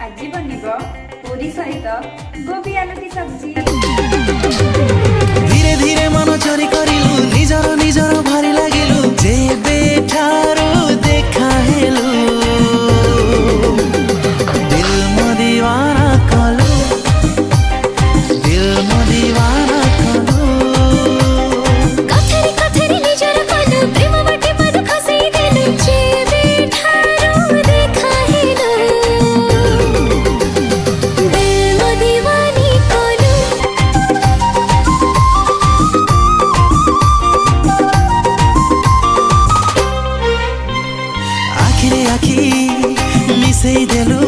आज बनिब पूरी सहित गोबी आलू की सब्जी। धीरे धीरे मन चोरी करिलु निजर निजर भारी लागिलु जेबे ठारो देखा हेलु दिल मो दीवाना कलु दिल मो दीवाना कलु कथरी कथरी निजर कलु प्रेम बाटे मधु खसई देलु जेबे ठारो देखा हेलु दिल मो दीवानी कलु। आखिरे आखी मिसै देलु